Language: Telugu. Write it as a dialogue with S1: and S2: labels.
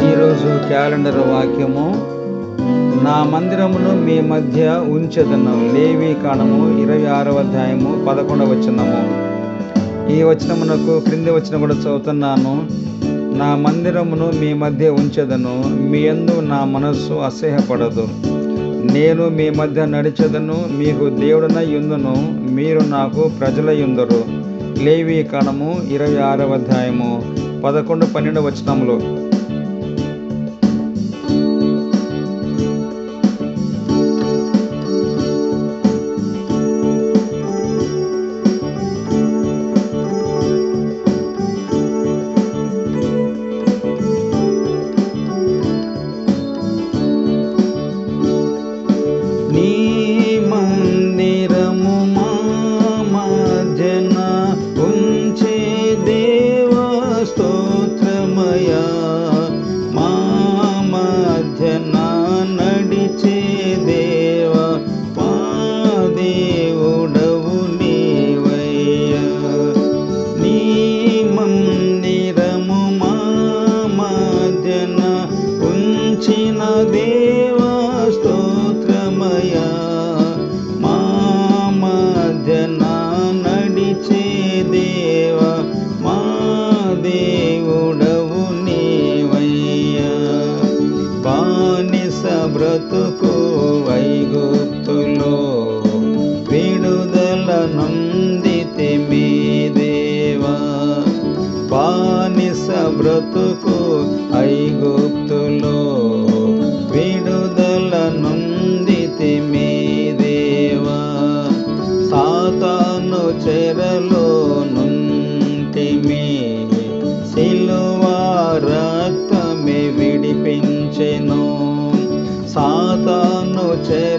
S1: ఈరోజు క్యాలెండర్ వాక్యము, నా మందిరమును మీ మధ్య ఉంచెదను. లేవీకాండము 26వ అధ్యాయము 11వ వచనము. ఈ వచనమునకు క్రింది వచనం కూడా చదువుతున్నాను. నా మందిరమును మీ మధ్య ఉంచెదను, మీ యందు నా మనస్సు అసహ్యపడదు. నేను మీ మధ్య నడిచెదను, మీకు దేవుడనై యుందును, మీరు నాకు ప్రజలయుందురు. లేవీకాండము 26వ అధ్యాయము 11, 12 వచనములు. నీ మందిరము మా మధ్యన ఉంచే దేవా స్తోత్రమయా, మా మధ్యన నడిచే దేవా మా దేవుడవు నీవయ్యా. నీ మందిరము మా మధ్యన ఉంచిన దేవా స్తోత్రమయా, మా మధ్యన నడిచే దేవా మా దేవుడవు నీవయ్యా. బానిస బ్రతుకు ఐగుప్తులో విడుదల నొందితిమి దేవా. బానిస బ్రతుకు ఐగుప్తులో విడుదల నొందితిమి దేవా. సాతాను చెరలో నుంటిమి, సిలువ రక్తమే విడిపించెను. సాతాను చెరలో